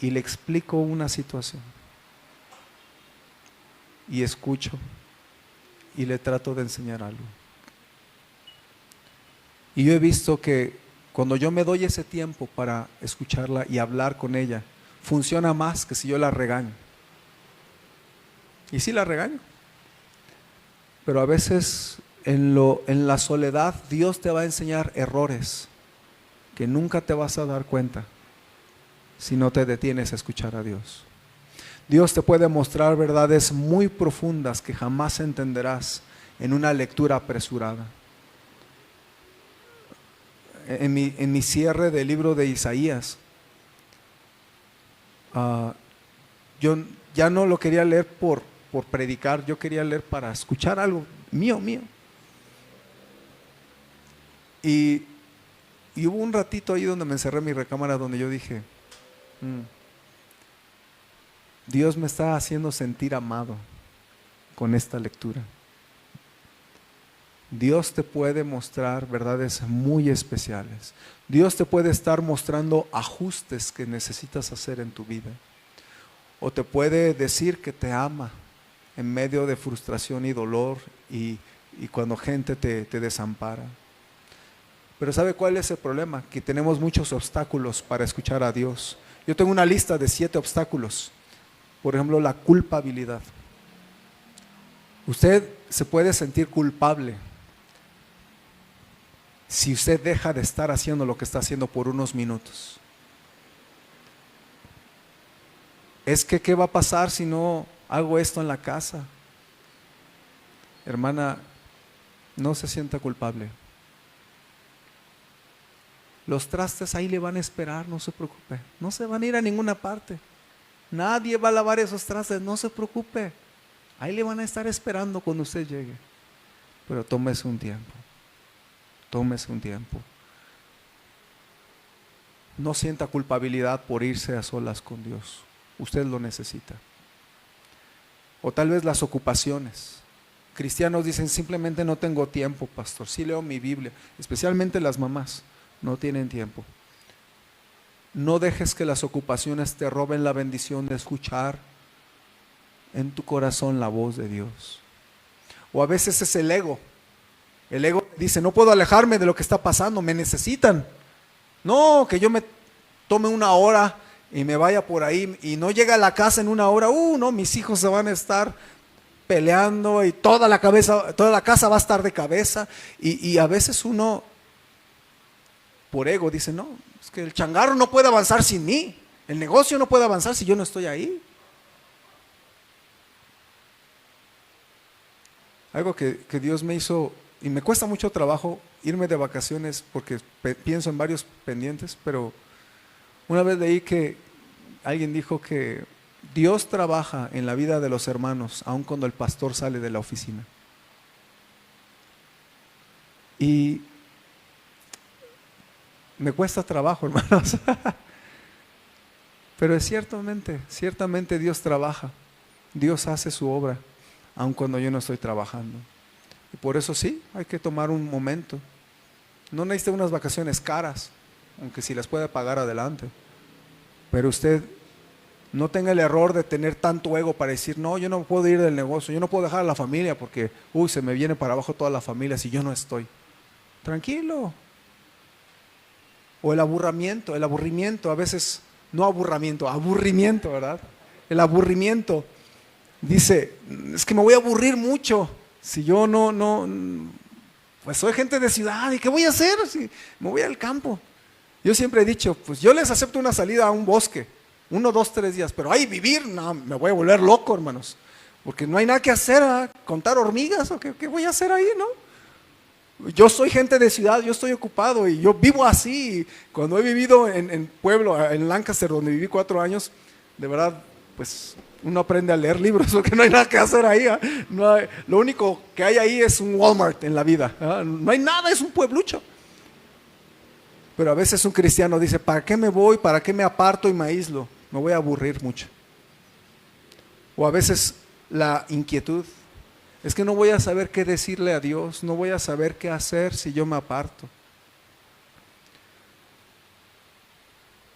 y le explico una situación y escucho y le trato de enseñar algo. Y yo he visto que cuando yo me doy ese tiempo para escucharla y hablar con ella, funciona más que si yo la regaño. Y sí la regaño, pero a veces en la soledad Dios te va a enseñar errores que nunca te vas a dar cuenta si no te detienes a escuchar a Dios. Dios te puede mostrar verdades muy profundas que jamás entenderás en una lectura apresurada. En mi cierre del libro de Isaías, yo ya no lo quería leer por predicar, yo quería leer para escuchar algo mío. Y hubo un ratito ahí donde me encerré en mi recámara donde yo dije, Dios me está haciendo sentir amado con esta lectura. Dios te puede mostrar verdades muy especiales. Dios te puede estar mostrando ajustes que necesitas hacer en tu vida. O te puede decir que te ama en medio de frustración y dolor y cuando gente te desampara. Pero ¿sabe cuál es el problema? Que tenemos muchos obstáculos para escuchar a Dios. Yo tengo una lista de 7 obstáculos. Por ejemplo, la culpabilidad. Usted se puede sentir culpable si usted deja de estar haciendo lo que está haciendo por unos minutos. Es que, ¿qué va a pasar si no hago esto en la casa? Hermana, no se sienta culpable. Los trastes ahí le van a esperar, no se preocupe. No se van a ir a ninguna parte. Nadie va a lavar esos trastes, no se preocupe. Ahí le van a estar esperando cuando usted llegue. Pero tómese un tiempo. Tómese un tiempo. No sienta culpabilidad por irse a solas con Dios. Usted lo necesita. O tal vez las ocupaciones. Cristianos dicen, simplemente no tengo tiempo, pastor. Sí leo mi Biblia, especialmente las mamás, no tienen tiempo. No dejes que las ocupaciones te roben la bendición de escuchar en tu corazón la voz de Dios. O a veces es el ego. El ego dice, no puedo alejarme de lo que está pasando, me necesitan. No, que yo me tome una hora y me vaya por ahí y no llega a la casa en una hora. No, mis hijos se van a estar peleando y toda la casa va a estar de cabeza. Y a veces uno, por ego, dice, no, es que el changarro no puede avanzar sin mí. El negocio no puede avanzar si yo no estoy ahí. Algo que Dios me hizo, y me cuesta mucho trabajo irme de vacaciones porque pienso en varios pendientes, pero una vez leí que alguien dijo que Dios trabaja en la vida de los hermanos aun cuando el pastor sale de la oficina. Y me cuesta trabajo, hermanos. Pero es ciertamente Dios trabaja. Dios hace su obra aun cuando yo no estoy trabajando. Y por eso sí, hay que tomar un momento. No necesita unas vacaciones caras, aunque si las puede pagar adelante. Pero usted no tenga el error de tener tanto ego para decir, no, yo no puedo ir del negocio, yo no puedo dejar a la familia porque, se me viene para abajo toda la familia si yo no estoy. Tranquilo. O el aburrimiento, a veces, no aburrimiento, ¿verdad? El aburrimiento. Dice, es que me voy a aburrir mucho si yo pues soy gente de ciudad, ¿y qué voy a hacer si me voy al campo? Yo siempre he dicho, pues yo les acepto una salida a un bosque, 1, 2, 3 días, pero ahí vivir, no, me voy a volver loco, hermanos, porque no hay nada que hacer, contar hormigas, o qué voy a hacer ahí, ¿no? Yo soy gente de ciudad, yo estoy ocupado y yo vivo así. Cuando he vivido en pueblo, en Lancaster, donde viví 4 años, de verdad, pues uno aprende a leer libros porque no hay nada que hacer ahí. Lo único que hay ahí es un Walmart en la vida. No hay nada, es un pueblucho. Pero a veces un cristiano dice, ¿para qué me voy? ¿Para qué me aparto y me aíslo? Me voy a aburrir mucho. O a veces la inquietud. Es que no voy a saber qué decirle a Dios, no voy a saber qué hacer si yo me aparto.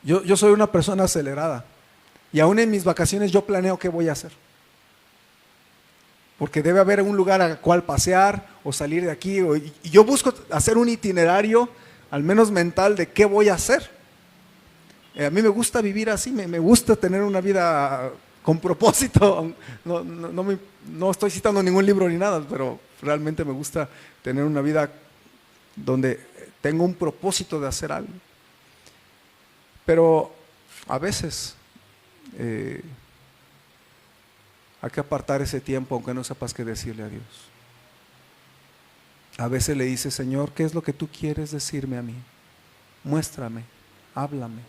Yo soy una persona acelerada y aún en mis vacaciones yo planeo qué voy a hacer. Porque debe haber un lugar al cual pasear o salir de aquí. Y yo busco hacer un itinerario, al menos mental, de qué voy a hacer. A mí me gusta vivir así, me gusta tener una vida con propósito. No estoy citando ningún libro ni nada, pero realmente me gusta tener una vida donde tengo un propósito de hacer algo. Pero a veces hay que apartar ese tiempo aunque no sepas qué decirle a Dios. A veces le dices, Señor, ¿qué es lo que tú quieres decirme a mí? Muéstrame, háblame.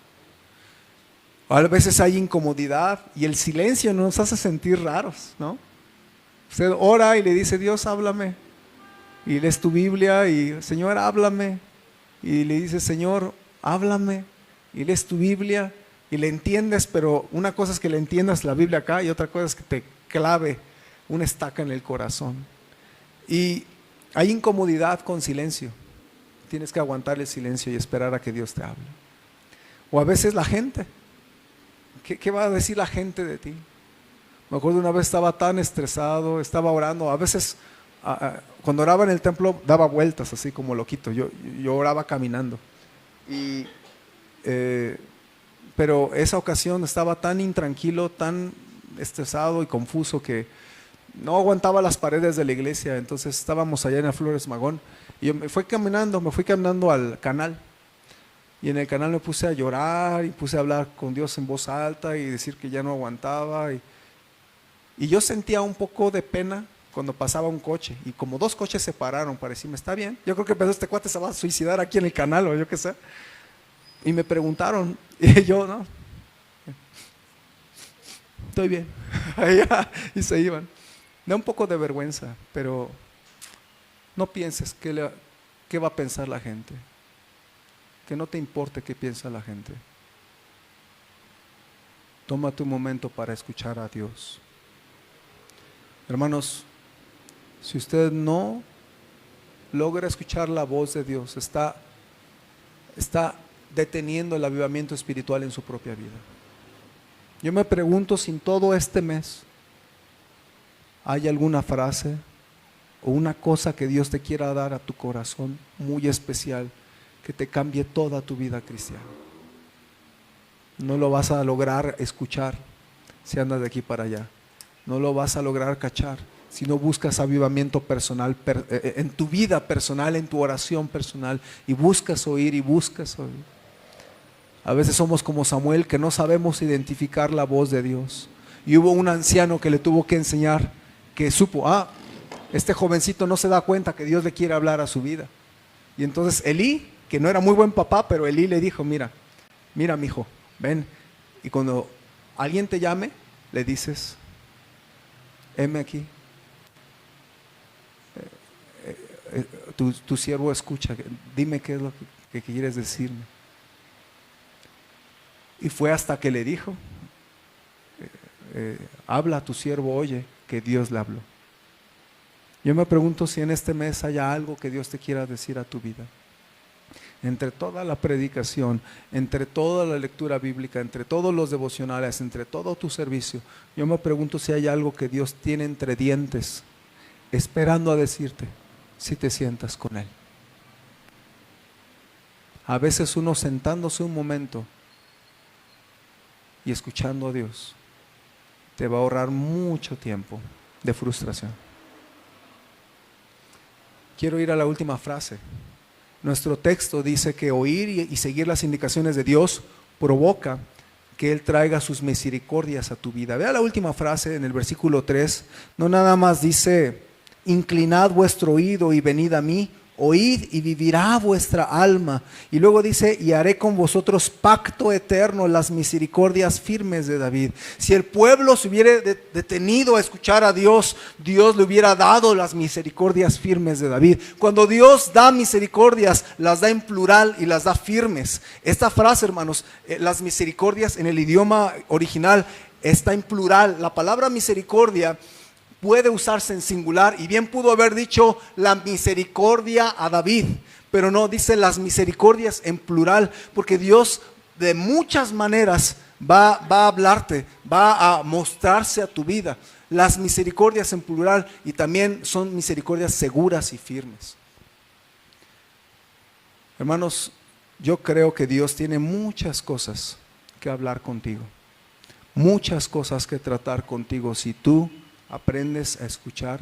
A veces hay incomodidad y el silencio nos hace sentir raros, ¿no? Usted ora y le dice, Dios, háblame. Y lees tu Biblia y, Señor, háblame. Y le dices, Señor, háblame. Y lees tu Biblia y le entiendes, pero una cosa es que le entiendas la Biblia acá y otra cosa es que te clave una estaca en el corazón. Y hay incomodidad con silencio. Tienes que aguantar el silencio y esperar a que Dios te hable. O a veces la gente. ¿Qué va a decir la gente de ti? Me acuerdo una vez estaba tan estresado, estaba orando. A veces cuando oraba en el templo daba vueltas así como loquito. Yo oraba caminando. Y pero esa ocasión estaba tan intranquilo, tan estresado y confuso que no aguantaba las paredes de la iglesia. Entonces estábamos allá en el Flores Magón y yo me fui caminando al canal, y en el canal me puse a llorar y puse a hablar con Dios en voz alta y decir que ya no aguantaba, y yo sentía un poco de pena cuando pasaba un coche, y como 2 coches se pararon para decirme, está bien, yo creo que pensó, este cuate se va a suicidar aquí en el canal o yo qué sé, y me preguntaron y yo no, estoy bien. Y se iban. Da un poco de vergüenza, pero no pienses qué va a pensar la gente, que no te importe qué piensa la gente. Toma tu momento para escuchar a Dios. Hermanos, si usted no logra escuchar la voz de Dios, está deteniendo el avivamiento espiritual en su propia vida. Yo me pregunto si en todo este mes hay alguna frase o una cosa que Dios te quiera dar a tu corazón muy especial, que te cambie toda tu vida cristiana. No lo vas a lograr escuchar si andas de aquí para allá. No lo vas a lograr cachar si no buscas avivamiento personal en tu vida personal, en tu oración personal, y buscas oír y buscas oír. A veces somos como Samuel, que no sabemos identificar la voz de Dios. Y hubo un anciano que le tuvo que enseñar, que supo, este jovencito no se da cuenta que Dios le quiere hablar a su vida. Y entonces Elí, que no era muy buen papá, pero Elí le dijo, mira mijo, ven, y cuando alguien te llame, le dices, heme aquí, tu siervo escucha, dime qué es lo que quieres decirme. Y fue hasta que le dijo, habla, tu siervo oye, que Dios le habló. Yo me pregunto si en este mes haya algo que Dios te quiera decir a tu vida. Entre toda la predicación, entre toda la lectura bíblica, entre todos los devocionales, entre todo tu servicio, yo me pregunto si hay algo que Dios tiene entre dientes, esperando a decirte, si te sientas con Él. A veces uno sentándose un momento y escuchando a Dios, te va a ahorrar mucho tiempo de frustración. Quiero ir a la última frase. Nuestro texto dice que oír y seguir las indicaciones de Dios provoca que Él traiga sus misericordias a tu vida. Vea la última frase en el versículo 3. No nada más dice, inclinad vuestro oído y venid a mí, oíd y vivirá vuestra alma. Y luego dice, y haré con vosotros pacto eterno, las misericordias firmes de David. Si el pueblo se hubiera detenido a escuchar a Dios, Dios le hubiera dado las misericordias firmes de David. Cuando Dios da misericordias, las da en plural y las da firmes. Esta frase, hermanos, las misericordias en el idioma original está en plural. La palabra misericordia puede usarse en singular, y bien pudo haber dicho la misericordia a David, pero no, dice las misericordias en plural, porque Dios de muchas maneras va a hablarte, va a mostrarse a tu vida. Las misericordias en plural, y también son misericordias seguras y firmes. Hermanos, yo creo que Dios tiene muchas cosas que hablar contigo, muchas cosas que tratar contigo si tú aprendes a escuchar,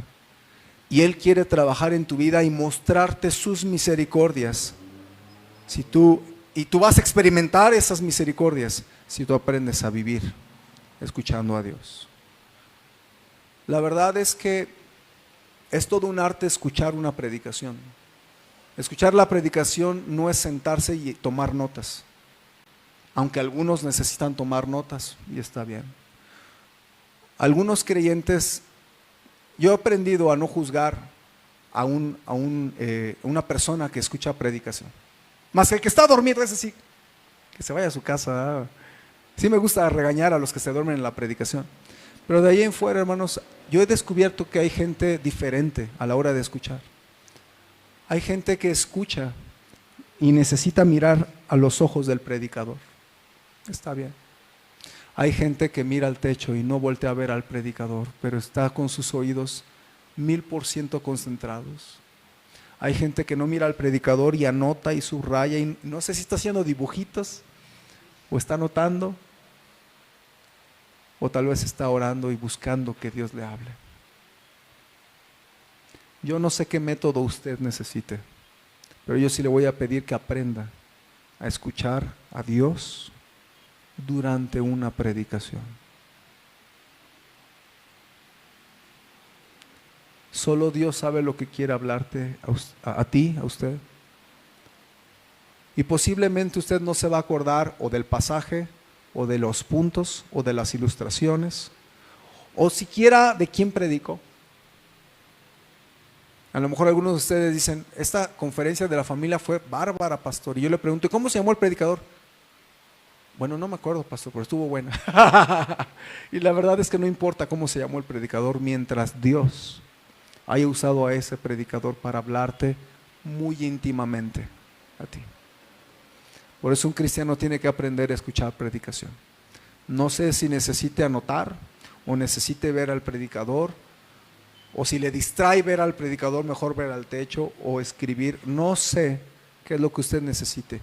y Él quiere trabajar en tu vida y mostrarte sus misericordias. Tú vas a experimentar esas misericordias si tú aprendes a vivir escuchando a Dios. La verdad es que es todo un arte escuchar una predicación. Escuchar la predicación no es sentarse y tomar notas, aunque algunos necesitan tomar notas y está bien. Algunos creyentes, yo he aprendido a no juzgar a una persona que escucha predicación. Más el que está dormido, ese sí, que se vaya a su casa. Sí me gusta regañar a los que se duermen en la predicación. Pero de ahí en fuera, hermanos, yo he descubierto que hay gente diferente a la hora de escuchar. Hay gente que escucha y necesita mirar a los ojos del predicador. Está bien. Hay gente que mira al techo y no voltea a ver al predicador, pero está con sus oídos 1000% concentrados. Hay gente que no mira al predicador y anota y subraya, y no sé si está haciendo dibujitos, O está anotando, o tal vez está orando y buscando que Dios le hable. Yo no sé qué método usted necesite, pero yo sí le voy a pedir que aprenda a escuchar a Dios durante una predicación. Solo Dios sabe lo que quiere hablarte a ti, a usted. Y posiblemente usted no se va a acordar o del pasaje, o de los puntos, o de las ilustraciones, o siquiera de quién predicó. A lo mejor algunos de ustedes dicen, esta conferencia de la familia fue bárbara, pastor. Y yo le pregunto, ¿y cómo se llamó el predicador? Bueno, no me acuerdo, pastor, pero estuvo buena. Y la verdad es que no importa cómo se llamó el predicador, mientras Dios haya usado a ese predicador para hablarte muy íntimamente a ti. Por eso un cristiano tiene que aprender a escuchar predicación. No sé si necesite anotar o necesite ver al predicador, o si le distrae ver al predicador, mejor ver al techo o escribir. No sé qué es lo que usted necesite,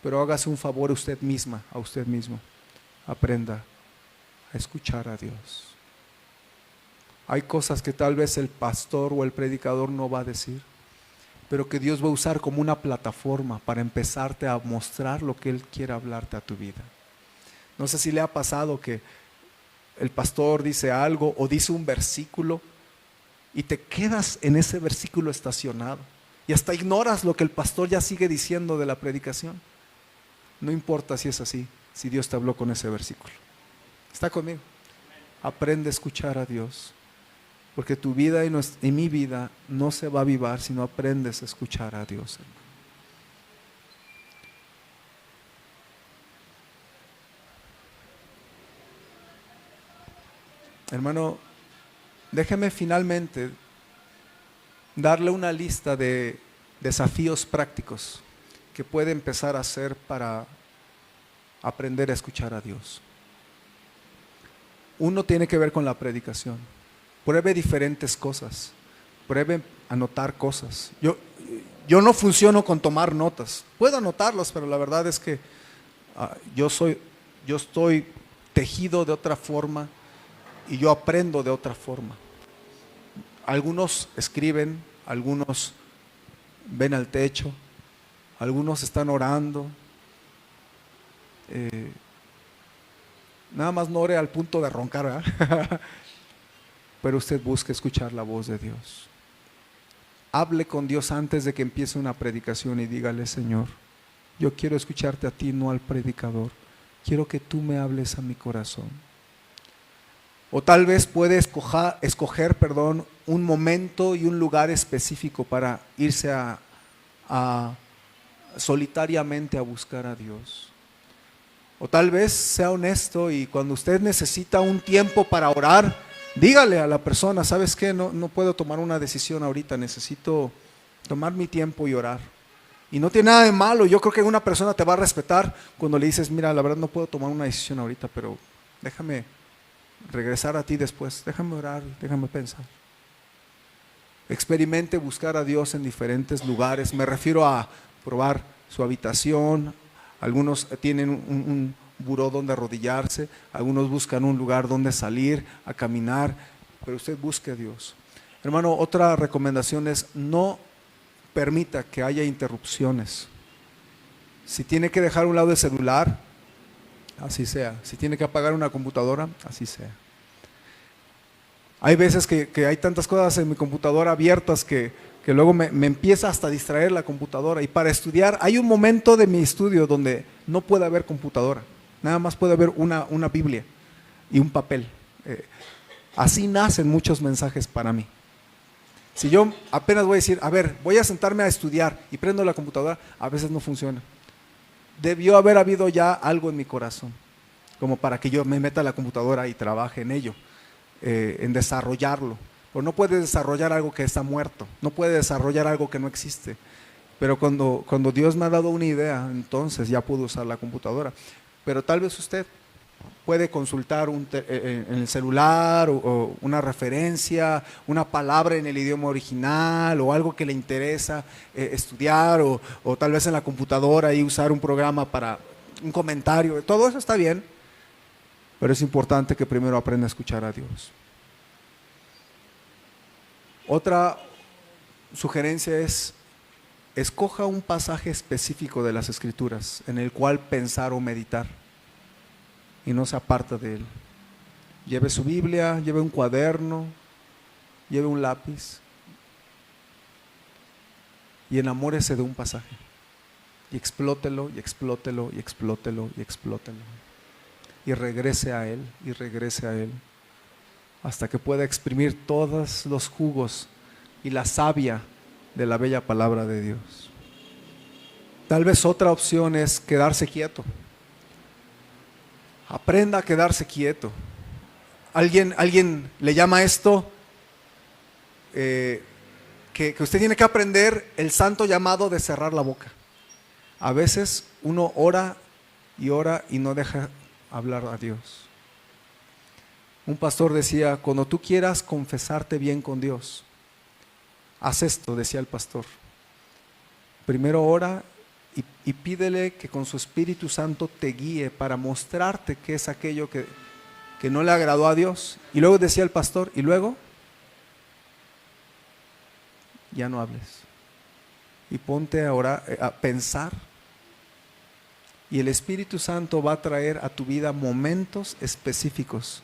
pero hágase un favor a usted misma, a usted mismo. Aprenda a escuchar a Dios. Hay cosas que tal vez el pastor o el predicador no va a decir, pero que Dios va a usar como una plataforma para empezarte a mostrar lo que Él quiere hablarte a tu vida. No sé si le ha pasado que el pastor dice algo o dice un versículo y te quedas en ese versículo estacionado y hasta ignoras lo que el pastor ya sigue diciendo de la predicación. No importa si es así, si Dios te habló con ese versículo. ¿Está conmigo? Aprende a escuchar a Dios, porque tu vida y mi vida no se va a avivar si no aprendes a escuchar a Dios. Hermano, déjeme finalmente darle una lista de desafíos prácticos que puede empezar a hacer para aprender a escuchar a Dios. Uno tiene que ver con la predicación. Pruebe diferentes cosas, pruebe anotar cosas. Yo no funciono con tomar notas, puedo anotarlas, pero la verdad es que yo estoy tejido de otra forma y yo aprendo de otra forma. Algunos escriben, algunos ven al techo, algunos están orando. Nada más no ore al punto de roncar, ¿verdad? Pero usted busque escuchar la voz de Dios. Hable con Dios antes de que empiece una predicación y dígale: Señor, yo quiero escucharte a ti, no al predicador. Quiero que tú me hables a mi corazón. O tal vez puede escoger un momento y un lugar específico para irse solitariamente a buscar a Dios. O tal vez sea honesto y cuando usted necesita un tiempo para orar, dígale a la persona: ¿sabes qué? No puedo tomar una decisión ahorita, necesito tomar mi tiempo y orar. Y no tiene nada de malo. Yo creo que una persona te va a respetar cuando le dices: mira, la verdad no puedo tomar una decisión ahorita, pero déjame regresar a ti después, déjame orar, déjame pensar. Experimente buscar a Dios en diferentes lugares. Me refiero a probar su habitación. Algunos tienen un buró donde arrodillarse, algunos buscan un lugar donde salir a caminar, pero usted busque a Dios. Hermano, otra recomendación es: no permita que haya interrupciones. Si tiene que dejar a un lado el celular, así sea. Si tiene que apagar una computadora, así sea. Hay veces que hay tantas cosas en mi computadora abiertas que luego me empieza hasta a distraer la computadora. Y para estudiar, hay un momento de mi estudio donde no puede haber computadora. Nada más puede haber una Biblia y un papel. Así nacen muchos mensajes para mí. Si yo apenas voy a decir: a ver, voy a sentarme a estudiar y prendo la computadora, a veces no funciona. Debió haber habido ya algo en mi corazón como para que yo me meta a la computadora y trabaje en ello, en desarrollarlo. Pero no puede desarrollar algo que está muerto, no puede desarrollar algo que no existe. Pero cuando Dios me ha dado una idea, entonces ya puedo usar la computadora. Pero tal vez usted puede consultar en el celular o una referencia, una palabra en el idioma original o algo que le interesa estudiar, o tal vez en la computadora y usar un programa para un comentario, todo eso está bien, pero es importante que primero aprenda a escuchar a Dios. Otra sugerencia es, escoja un pasaje específico de las Escrituras en el cual pensar o meditar y no se aparta de él. Lleve su Biblia, lleve un cuaderno, lleve un lápiz y enamórese de un pasaje y explótelo y explótelo y explótelo y explótelo y regrese a él y regrese a él hasta que pueda exprimir todos los jugos y la savia de la bella palabra de Dios. Tal vez otra opción es quedarse quieto. Aprenda a quedarse quieto. Alguien le llama esto que usted tiene que aprender el santo llamado de cerrar la boca. A veces uno ora y no deja hablar a Dios. Un pastor decía, cuando tú quieras confesarte bien con Dios, haz esto, decía el pastor. Primero ora y pídele que con su Espíritu Santo te guíe para mostrarte qué es aquello que no le agradó a Dios. Y luego decía el pastor, y luego ya no hables. Y ponte a orar, a pensar. Y el Espíritu Santo va a traer a tu vida momentos específicos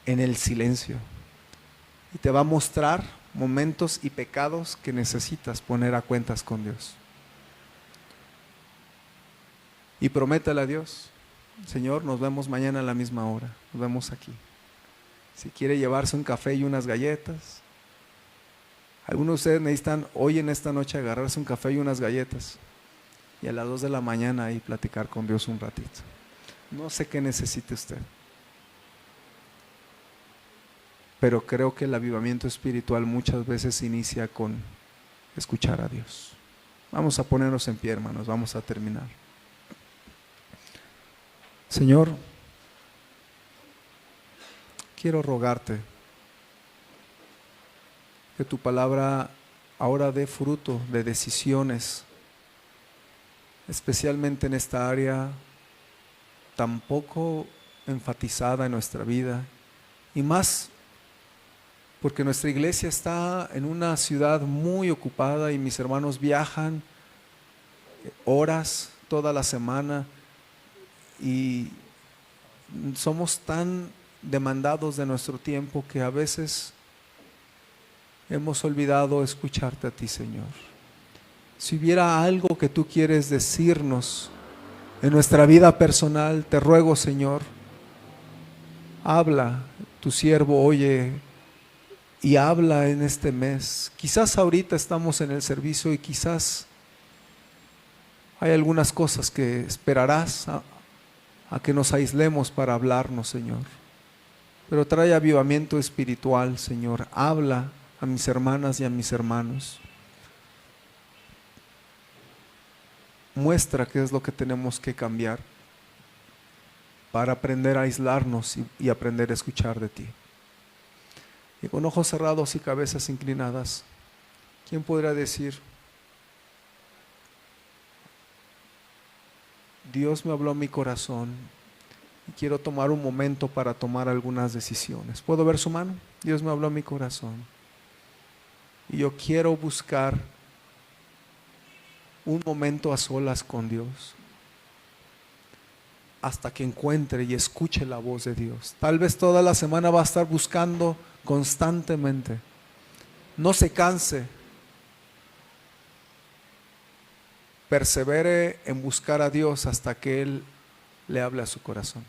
en el silencio. Y te va a mostrar momentos y pecados que necesitas poner a cuentas con Dios. Y prométale a Dios, Señor, nos vemos mañana a la misma hora, nos vemos aquí. Si quiere llevarse un café y unas galletas, algunos de ustedes necesitan hoy en esta noche agarrarse un café y unas galletas y a las 2 de la mañana ahí platicar con Dios un ratito. No sé qué necesite usted, pero creo que el avivamiento espiritual muchas veces inicia con escuchar a Dios. Vamos a ponernos en pie, hermanos, vamos a terminar. Señor, quiero rogarte que tu palabra ahora dé fruto de decisiones, especialmente en esta área tan poco enfatizada en nuestra vida, y más porque nuestra iglesia está en una ciudad muy ocupada y mis hermanos viajan horas toda la semana y somos tan demandados de nuestro tiempo que a veces hemos olvidado escucharte a ti, Señor. Si hubiera algo que tú quieres decirnos en nuestra vida personal, te ruego, Señor, habla, tu siervo oye y habla en este mes. Quizás ahorita estamos en el servicio y quizás hay algunas cosas que esperarás a que nos aislemos para hablarnos, Señor. Pero trae avivamiento espiritual, Señor. Habla a mis hermanas y a mis hermanos. Muestra qué es lo que tenemos que cambiar para aprender a aislarnos y aprender a escuchar de ti. Y con ojos cerrados y cabezas inclinadas, ¿quién podrá decir: Dios me habló a mi corazón y quiero tomar un momento para tomar algunas decisiones? ¿Puedo ver su mano? Dios me habló a mi corazón y yo quiero buscar un momento a solas con Dios hasta que encuentre y escuche la voz de Dios. Tal vez toda la semana va a estar buscando constantemente. No se canse. Persevere en buscar a Dios hasta que Él le hable a su corazón.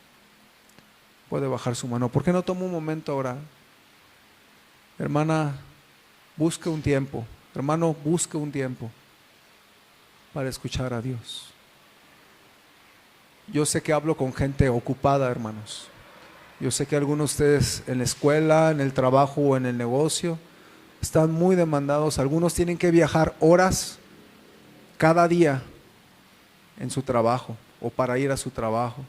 Puede bajar su mano. ¿Por qué no toma un momento ahora? Hermana, busque un tiempo. Hermano, busque un tiempo para escuchar a Dios. Yo sé que hablo con gente ocupada, hermanos. Yo sé que algunos de ustedes en la escuela, en el trabajo o en el negocio están muy demandados. Algunos tienen que viajar horas cada día en su trabajo o para ir a su trabajo.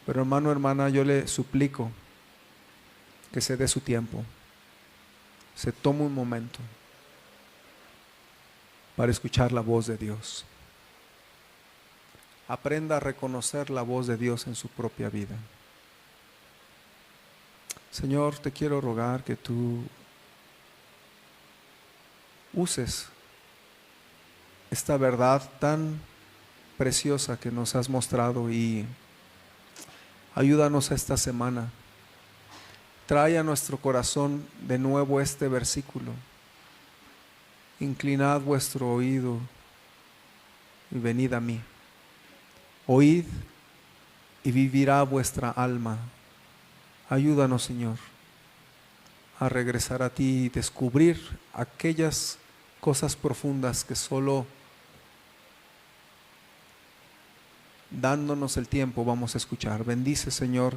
Pero hermano, hermana, yo le suplico que se dé su tiempo, se tome un momento para escuchar la voz de Dios. aprenda a reconocer la voz de Dios en su propia vida. Señor, te quiero rogar que tú uses esta verdad tan preciosa que nos has mostrado y ayúdanos esta semana. Trae a nuestro corazón de nuevo este versículo. Inclinad vuestro oído y venid a mí. Oíd y vivirá vuestra alma. Ayúdanos, Señor, a regresar a ti y descubrir aquellas cosas profundas que solo dándonos el tiempo vamos a escuchar. Bendice, Señor,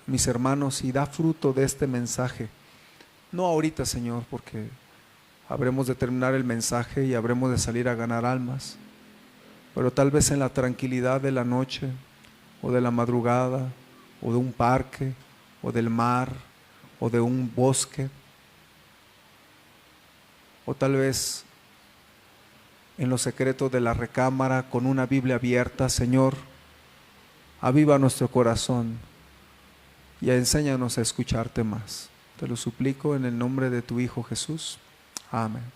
mis hermanos, y da fruto de este mensaje. No ahorita, Señor, porque habremos de terminar el mensaje y habremos de salir a ganar almas, pero tal vez en la tranquilidad de la noche o de la madrugada o de un parque o del mar o de un bosque, o tal vez en lo secreto de la recámara con una Biblia abierta. Señor, aviva nuestro corazón y enséñanos a escucharte más. Te lo suplico en el nombre de tu Hijo Jesús. Amén.